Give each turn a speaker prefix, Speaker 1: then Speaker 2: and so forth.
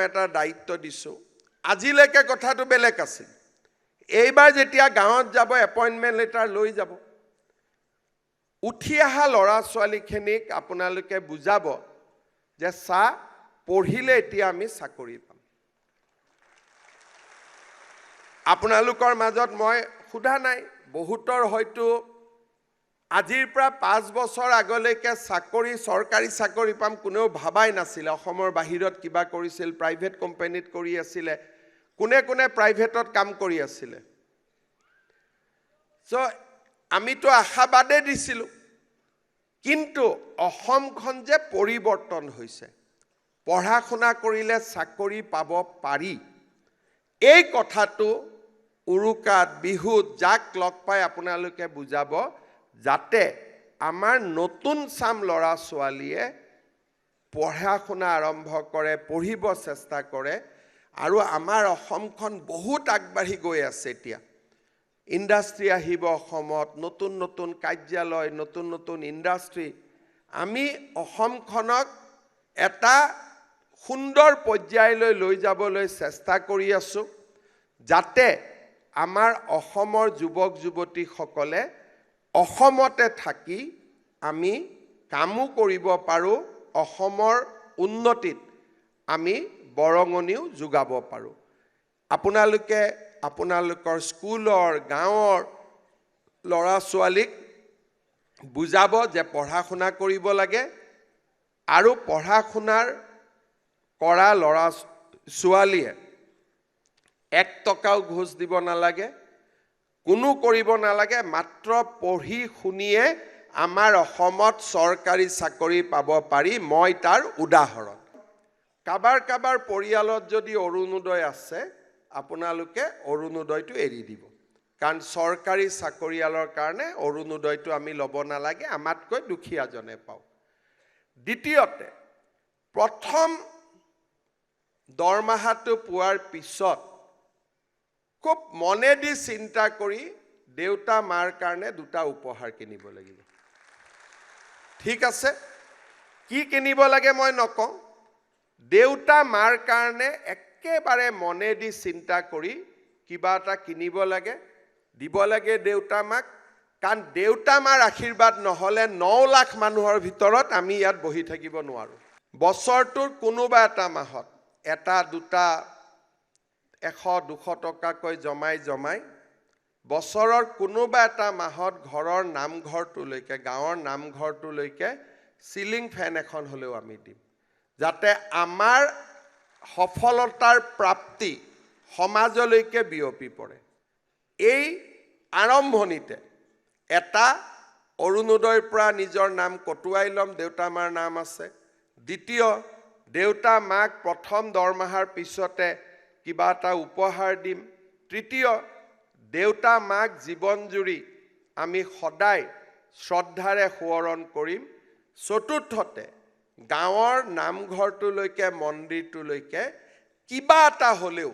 Speaker 1: এটা দায়িত্ব দিছোঁ আজিলৈকে কথাটো বেলেগ আছিল এইবাৰ যেতিয়া গাঁৱত যাব এপইণ্টমেণ্ট লেটাৰ লৈ যাব উঠি অহা ল'ৰা ছোৱালীখিনিক আপোনালোকে বুজাব যে চাহ পঢ়িলে এতিয়া আমি চাকৰি পাম আপোনালোকৰ মাজত মই সোধা নাই বহুতৰ হয়তো আজিৰ পৰা 5 বছৰ আগলৈকে চাকৰি চৰকাৰী চাকৰি পাম কোনেও ভাবাই নাছিল অসমৰ বাহিৰত কিবা কৰিছিল প্ৰাইভেট কোম্পানীত কৰি আছিল কোনে কোনে প্ৰাইভেটত কাম কৰি আছিল সো আমিতো আশাবাদে দিছিল কিন্তু অসমখন যে পৰিৱৰ্তন হৈছে পঢ়া শুনা কৰিলে চাকৰি পাব পাৰি এই কথাটো উৰুকাত বিহুত যাক লগ পাই আপোনালোকে বুজাব যাতে আমাৰ নতুন চাম ল'ৰা ছোৱালীয়ে পঢ়া শুনা আৰম্ভ কৰে পঢ়িব চেষ্টা কৰে আৰু আমাৰ অসমখন বহুত আগবাঢ়ি গৈ আছে এতিয়া ইণ্ডাষ্ট্ৰি আহিব অসমত নতুন নতুন কাৰ্যালয় নতুন নতুন ইণ্ডাষ্ট্ৰি আমি অসমখনক এটা সুন্দৰ পৰ্যায়লৈ লৈ যাবলৈ চেষ্টা কৰি আছো যাতে আমাৰ অসমৰ যুৱক যুৱতীসকলে অসমতে থাকি আমি কামো কৰিব পাৰো অসমৰ উন্নতিত আমি বৰঙনিও যোগাব পাৰো আপোনালোকে আপোনালোকৰ স্কুলৰ গাঁৱৰ ল'ৰা ছোৱালীক বুজাব যে পঢ়া শুনা কৰিব লাগে আৰু পঢ়া শুনাৰ কৰা ল'ৰা ছোৱালীয়ে 1 টকাও ঘোষ দিব নালাগে কোনো কৰিব নালাগে মাত্ৰ পঢ়ি শুনিয়ে আমাৰ অসমত চৰকাৰী চাকৰি পাব পাৰি মই তাৰ উদাহৰণ কাবাৰ পৰিয়ালত যদি অৰুণোদয় আছে আপোনালোকে অৰুণোদয়টো এৰি দিব কাৰণ চৰকাৰী চাকৰিয়ালৰ কাৰণে অৰুণোদয়টো আমি ল'ব নালাগে আমাতকৈ দুখীয়াজনে পাও দ্বিতীয়তে প্ৰথম দৰমহাটো পোৱাৰ পিছত খুব মনে দি চিন্তা কৰি দেউতা মাৰ কাৰণে দুটা উপহাৰ কিনিব লাগিব ঠিক আছে কি কিনিব লাগে মই নকওঁ দেউতা মাৰ কাৰণে একেবাৰে মনে দি চিন্তা কৰি কিবা এটা কিনিব লাগে দিব লাগে দেউতা মাক কাৰণ দেউতা মাৰ আশীৰ্বাদ নহলে 9 লাখ মানুহৰ ভিতৰত আমি ইয়াত বহি থাকিব নোৱাৰো বছৰটোৰ কোনোবা এটা মাহত এটা দুটা 100-200 টকাকৈ জমাই বছৰৰ কোনোবা এটা মাহত ঘৰৰ নামঘৰটোলৈকে গাঁৱৰ নামঘৰটোলৈকে সিলিং ফেন এখন হলেও আমি দিম যাতে আমাৰ সফলতাৰ প্ৰাপ্তি সমাজলৈকে বিয়পি পৰে এই আৰম্ভণিতে এটা অৰুণোদয়ৰ পৰা নিজৰ নাম কটুৱাই লম দেউতা মাৰ নাম আছে দ্বিতীয় দেউতা মাক প্ৰথম দৰমহাৰ পিছতে কিবা এটা উপহাৰ দিম তৃতীয় দেউতা মাক জীৱন জুৰি আমি সদায় শ্ৰদ্ধাৰে সোঁৱৰণ কৰিম চতুৰ্থতে গাঁৱৰ নামঘৰটোলৈকে মন্দিৰটোলৈকে কিবা এটা হলেও